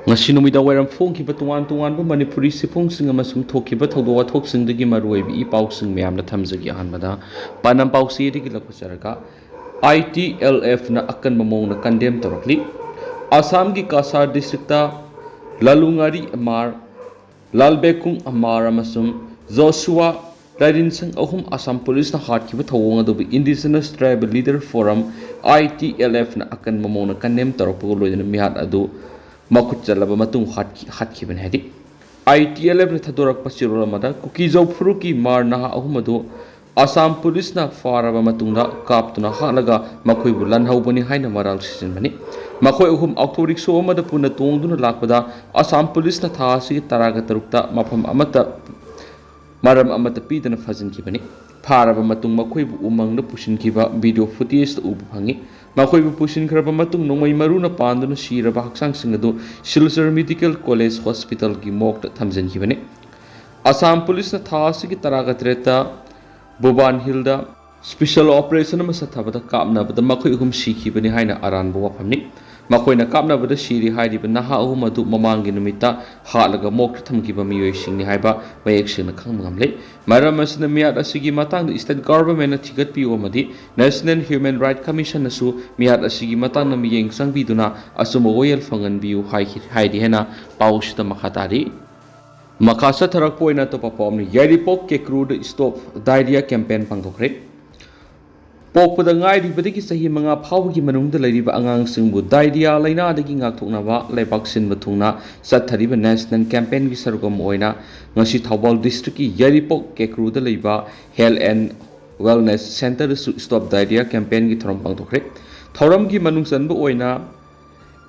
ngasi numida wairam phongkhiba tungan manipuri sifungsing amasung thokhiba thawdo wathoksingi maruibi I pausing meyamna thamjagi ahanbada panam pausi digi lakusaraga ITLF na akan mamong na condemn torakli Assam gi Kasar district ta Lalungari Amar Lalbekung Amar amasung Joshua Larinsang ahum Assam police na hatkhiba thawong adobi Indigenous Tribal Leader Forum ITLF na akan mamong na condemn torakpo loidana mihat adu Makhut challaba matung hatkhiba hadi ITLF na thadorak pasirol amada Kuki Zo phurup ki mar naha ahum adu Assam police na faraba matungda kaptuna halaga makhoi bu lanhaubani haina maral sisinbani makhoi ahum authoric so amada puna tongduna lakpada Assam police na thasi taraga tarukta mafam amata maram amata pidana fajinkhibani faraba matung makhoi bu umangna pusinkhiba video footage ubu phangi makhoi bu pusinkraba matung nongmai maruna panduna siraba haksang singadu Silchar Medical College Hospital gi mokta thamjankhibani Assam police na thasi ki taraga treta Boban Hilda special operation ama sathabada kapna bada makhoi hum sikhi bani haina aran bo wafamni makhoi na kapna bada siri haidi bana ha hum adu mamangi numita halaga mok thamki ba miyoi singni haiba mayek sing na khangmamle maram asna miyat asigi matang state government na thigat pi omadi National Human Right Commission nasu miyat asigi matang na miyeng sangbi duna asuma royal fangan biu haidi hena paushta makhatari Makasa tharak poina to papom ni yaripok ke crude stop diarrhea campaign pangthokre pok pada ngai ri badiki sahi manga phawgi manungda lairiba angang singbu diarrhea laina dagi ngak thoknaba lepak sin bathungna sathariba national campaign gi sargom oina ngasi Thawbal district ki yaripok ke crude leiba health and wellness center stop diarrhea campaign gi thoram pangthokre thoram gi manung sanbu oina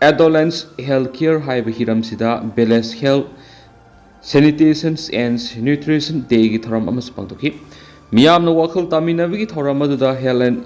adolescent health care haiba hiram sida balance health Sanitation and Nutrition Day gi thoram amas pangtokhi miyamna wakhal taminabigi thoram aduda Health and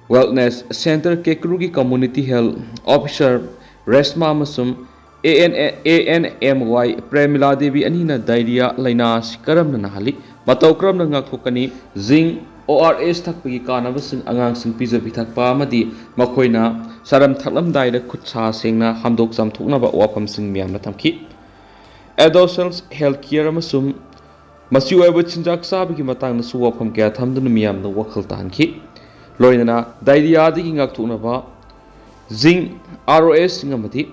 Wellness Center Kekru gi Community Health Officer Resma amasum ANMY Premila Devi anina diarrhea laina sikaram na nahali matawkram na ngakthokani zinc ORS thakpagi kanabasing angang sing pijabi thakpa amadi makhoina saram thaklam daida khutsa sengna hamdok jam thoknaba wafam sing miyamna thamki Adolescents healthcare amasum masiu aba chinjak sabigi matang na suwafam kya thamduna miyam na wakhal tahanki loinana diarrhea digi ngakthoknaba zinc ROS singamati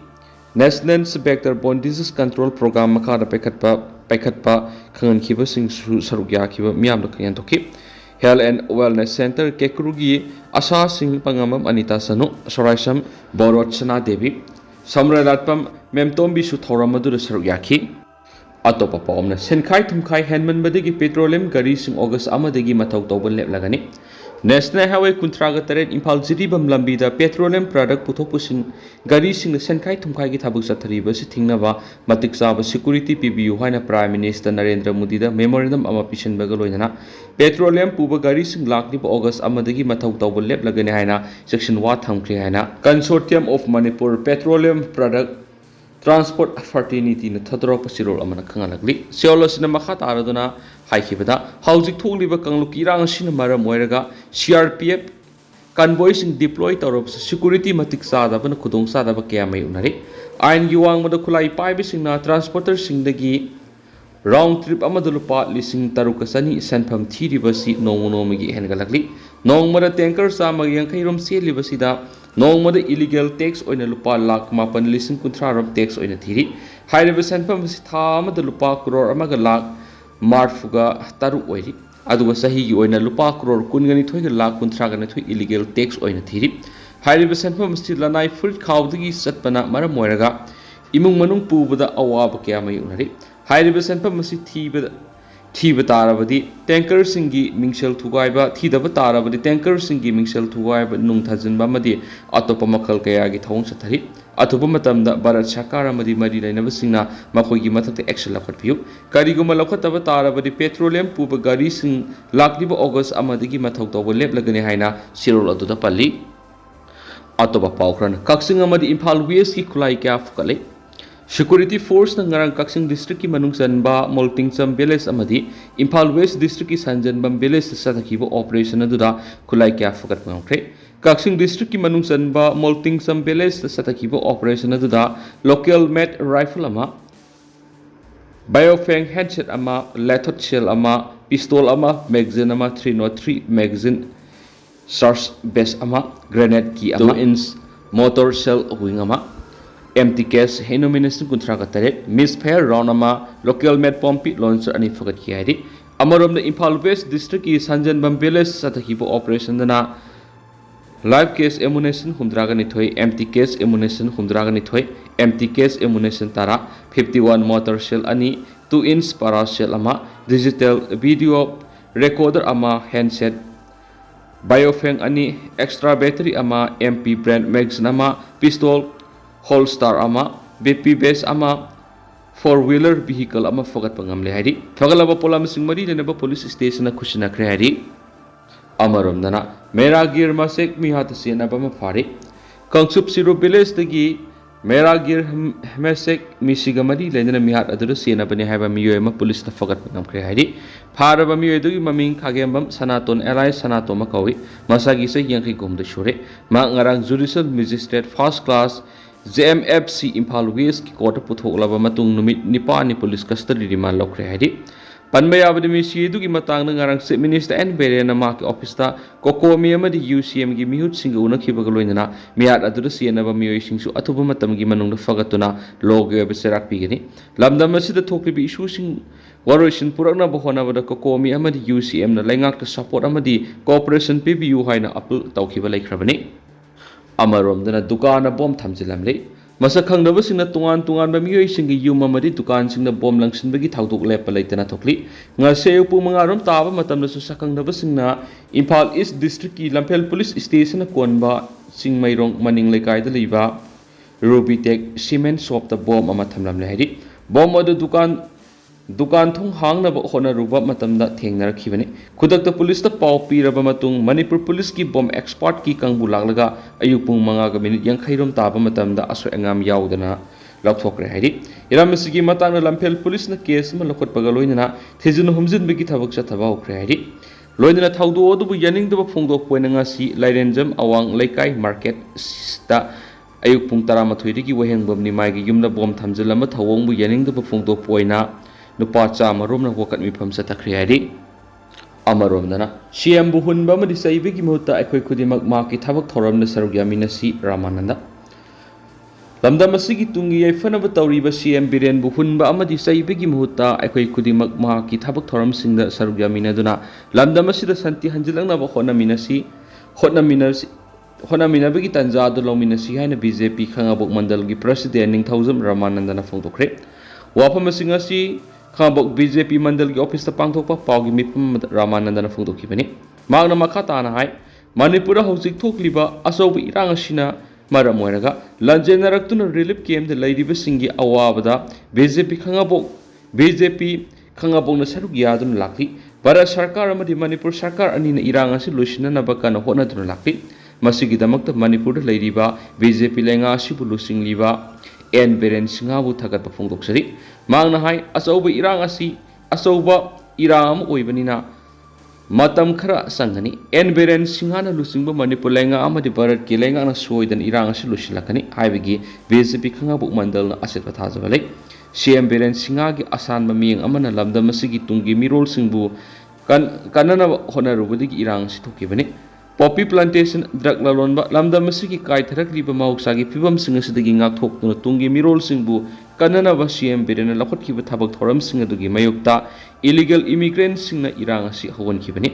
National Vector-borne Disease Control Program makada paikhatpa khangankhiba sing saruk yakhiba miyam na kyan thokhi Health and Wellness Center Kekrugi Asa Singh Pangamam Anita Sanu Soraisam Borochana Devi Samradatpam Memtombi su thoramadu saruk yakhi atopa pomna senkhai thumkhai henman badigi petroleum gari sing August amadagi mathau tawbal leplagani National Highway kuntraga taret Imphal Jiribam lambida petroleum product puthok pusing gari sing senkhai thumkhai gi thabuk sathariba si thingnaba matik chaba security PBU haina Prime Minister Narendra Modi da memorandum ama pisenbaga loinana petroleum puba gari sing lakni August amadagi mathau tawbal leplagani haina section 1 thamkhri haina Consortium of Manipur Petroleum Product Transport Fraternity na thadrok pasirol amana khangalagli seolosina makhat araduna haikibada hauzik tholiba kangluki rang sina maram oiraga CRPF convoy sing deploy tawrop security matik sada bana khudong sada ba kya mai unari ain gi wang mada khulai paibe sing na transporter sing dagi round trip amada lupa lising tarukasani sanpham thiriba si nomonomi gi hengalagli nongmada tanker sa magyang khairom seliba sida nongmada illegal tax oina lupa lakh mapan lising kunthra rob tax oina thiri hairiba sanpham si tha amada lupa crore amaga lakh marfuga taru oiri aduga sahi gi oina lupa crore kungani thoiga lakh kunthra gani thoi illegal tax oina thiri hairiba sanpham si lanai full khawdagi satpana maram moiraga imung manung pubada awaba kya mai unari hairiba sanpham si thiba tarabadi tanker singi mingsel thugaiba thidaba tarabadi tanker singi mingsel thugaiba nung thajinba amadi atopa makhal kaya gi thawng sathari atopa matamda Bharat Sarkar amadi mari lainaba singna makhoigi mathakta action lakhatpiu kariguma lakhataba tarabadi petroleum puba gari sing lakliba August amadagi mathau tawba leplagani haina sirol aduda palli atopa pawkhran kaksing amadi Imphal West ki khulai kya fukale Security Force na ngarang Kaksing District ki manungsanba Moltingcham Village amadi Imphal West District ki Sanjanbam Village sa sakhiba operation aduda khulai kya fukat ngakre Kaksing district ki manung sanba molting sam village ta satakhiba operation aduda local made rifle ama biofang headset ama lethot shell ama pistol ama magazine ama 303 magazine charge base ama grenade ki ama 2-inch motor shell wing ama empty case henomination kuntra ka tare misfire round ama local made pompi launcher ani fakat ki haidi amarom the Imphal West district ki Sanjanbam village satakhiba operation dana live case ammunition humdragani thoi empty case ammunition humdragani thoi empty case ammunition tara 51 motor shell ani 2-inch para shell ama digital video recorder ama handset biofang ani extra battery ama MP brand magazine ama pistol holster ama BP base ama 4-wheeler vehicle ama fagat pangamle haidi fagalaba polam singmari lenaba police station na khushina khre haidi amarom dana meragir masek mihat sena bama phari kangsup siro village tagi meragir masek misigamari lenana mihat aduru sena bani haiba miyoy ma police na fagat pangam khre haidi pharaba miyoy dugi maming khagembam sanaton alai sanatoma kawi masagi se yangki gomde shure ma ngarang judicial magistrate first class JMFC Imphal West ki court puthoklaba matung numit nipani police custody remand lokre haidi panbaya badimi sidu ki matang ngarang chief minister and berena ma ki office ta kokomi amadi UCM gi mihut singa una khibaga loinana miat aduru siena ba mioi singsu athuba matam gi manung da fagatuna log be serak pigini lamdam asida thokli bi issue sing waroisin purakna bahona bada kokomi amadi UCM na laingak ta support amadi cooperation PBU haina appeal tawkhiba laikhrabani amarom dana dukana bom thamjilamle masa khangnaba singna tungan tungan ba miyoi singi yum amadi dukan singna bom langsinbagi thawdok lepa leitana thokli nga seyupu mangarom taba matamna su sakangnaba singna Imphal East district ki Lamphel police station konba singmairong maning lekai da leiba Rubitek cement shop ta bom ama thamlamle haidi bom adu dukan thong hangna ba hona ruba matamda thengnar khibani khudakta police ta paw piraba matung Manipur police ki bom expert ki kangbu laglaga ayupung manga ga minute yang khairom taba matamda aso engam yaudana lakthokre haidi iramsigi matangna Lamphel police na case ma lakhot paga loinana thejun humjin begi thabak cha thaba okre haidi loinana thawdu odu bu yaning da phongdok poinanga si lairenjam awang laikai market sta ayuk pung 13 digi wehengbam ni mai gi yumna bom thamjilama thawong bu yaning da phongdok poina nupa chama romna wakat mi pham sa takhri haidi amarom dana CM bu hunba madi saibe gi muta akhoi khudimak ma ki thabak thoram na sarugya si Ramananda lamdam asigi tungi yaifana ba tawriba CM Biren bu hunba amadi saibe gi muta akhoi khudimak ma ki thabak thoram singda sarugya duna lamdam asida santi hanjilangna ba hona mina bagi tanja do lominasi haina BJP khangabok mandal gi president ningthaujam Ramananda na phongdokre wafam asingasi Khabok BJP mandal ki office ta pangthokpa pawgi mipam Ramananda na phongdokhibani magna makha tana hai Manipura hojik thokliba asobu irang asina maram oiraga lanjenaraktuna relief camp de laidiba singi awabada BJP khangabok na saruk yadun lakli Bharat Sarkar amadi Manipur Sarkar ani na irang asi loisina na bakana hona dun lakli masigi damakta Manipur da laidiba BJP lenga asibu lusingliba en beren singabu thagat pa phongdoksari mangna hai asauba irang asi asauba iram oibanina matam khara sangani en beren singana lusingba Manipur lenga amadi Bharat ki lenga na soidan irang asi lusilakani haibagi BJP khangabuk mandal na aset pathajabalai CM beren singagi asan maming amana lamdam asigi tungi mirol singbu kanana honarubadigi irang si thokibani Poppy plantation drug lalonba lamdam asigi kai tharakliba mahuksagi phibam singasidagi ngakthoktuna tungi mirol singbu kanana ba CM Biren lakhotkiba thabak thoram singadugi mayokta illegal immigrants singna irang asi hogonkhibani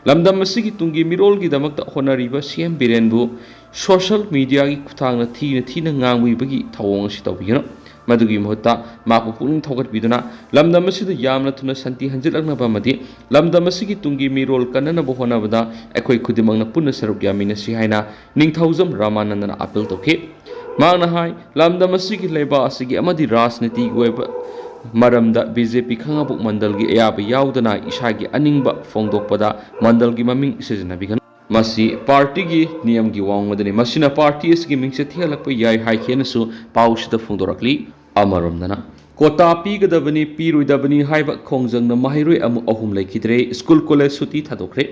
lamdam asigi tungi mirol gi damakta honariba CM Biren bu social media gi kuthangna thina ngangbuibagi thawong asi tawbigino madugi mohta mapu puning thogat biduna lamdam asida yamna thuna santi hanjilakna ba madi lamdam asigi tungi mirol kanana bo hona bada ekhoi khudimangna punna sarugya minasi haina ningthaujam Ramananda na appeal tokhe magna hai lamdam asigi leba asigi amadi rajniti goiba maramda BJP khangabuk mandal gi ayaba yaudana isagi aningba phongdokpada mandal gi maming sejana bigan masi party gi niyam gi wangmadani masina party asgi mingse thialakpa yai hai khenasu pausida Phongdoklakli amaramdana kota pigadabani piruidabani haiba khongjangna mahairoi amu ahum laikhidre school college suti thadokre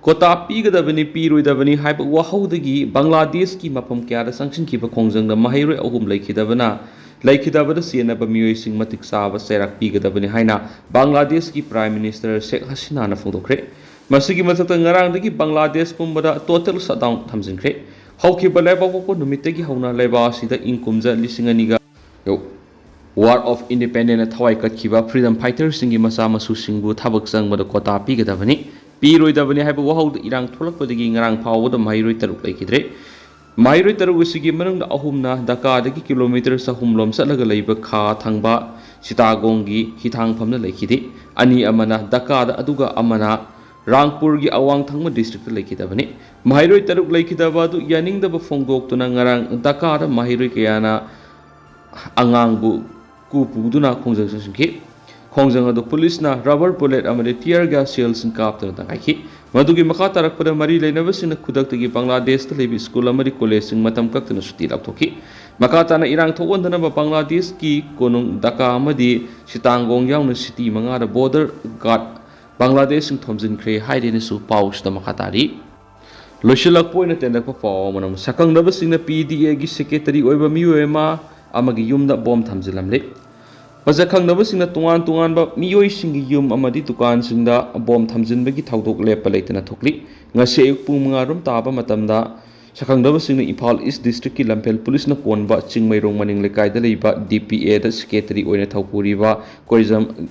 Kota pigadabani piruidabani haiba wahawdagi Bangladesh ki mafam kyada sangsinkiba khongjangda mahairoi ahum laikhidabada sienaba mioising matik saba serak pigadabani haina Bangladesh ki Prime Minister Sheikh Hasina na phongdokhre masigi mathakta ngarangdagi Bangladesh pumbada total shutdown thamjingkhre hawkhiba leibawko numittagi hauna leiba asida inkumja lisinganiga War of Independence thawai katkiba freedom fighters singi masa masu singbu thabak sangmada kota pigadabani piroidabani haiba wahawda irang tholakpadagi ngarang phawda mahairoi taruk laikidre mahairoi taruk asigi manungda ahumna Dhaka-dagi kilometer sahumlom satlaga leiba kha thangba Chittagonggi hithangphamna laikidi ani amana Dhaka-da aduga amana Rangpur-gi awang thangma district laikidabani mahairoi taruk laikidaba adu yaningdaba phongdoktuna ngarang Dhaka-da mahairoi kayana angangbu kupuduna khongjang singki khongjang adu police na rubber bullet amade tear gas shells sing kaptana tangaiki madugi makha tarakpada mari leinabasina khudaktagi Bangladesh ta lebi school amadi college sing matam kaktana suti lapthoki makha tana irang thogondana ba Bangladesh ki konung Dhaka amadi Chittagong yauna city manga da border guard Bangladesh sing thomjin khre haidene su paus da makha tari loishilak poina tendak pa paw manam sakang dabasingna PDA gi secretary oiba miyoema amagi yumda bom thamjilamle Pajakhangdabasingna tungan ba miyoisinggi yum amadi dukansingda bom thamjinbagi thaudok lepa leitana thokli ngase ayuk pung 5 rom taba matamda sakhangdabasingna Imphal East District ki Lamphel Police na konba chingmairong maning lekaida leiba DPA da secretary oina thawpuriba koizam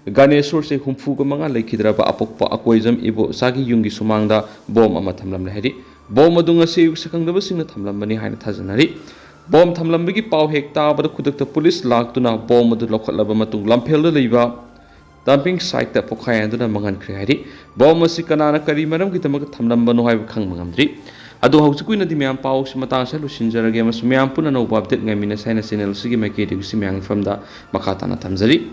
Ganeshwar se humfu ga manga leikhidraba apokpa akoizam ibo sagi yungi sumangda bom ama thamlamle heri bom adu ngase ayuk sakhangdabasingna thamlambani haina thajanari Bom thamlambagi paw hek tabada khudakta police laktuna bom adu lokhatlaba matung lamphel da leiba dumping site ta pokhayan duna mangan khre hari bom asi kanana kari maram ki tamak thamlamba no haiba khang mangamdri adu hauchikuina di myam paw matang sa lusinjarage mas myam puna no update ngamina saina channel sigi maike de si myang from da makhatana thamjari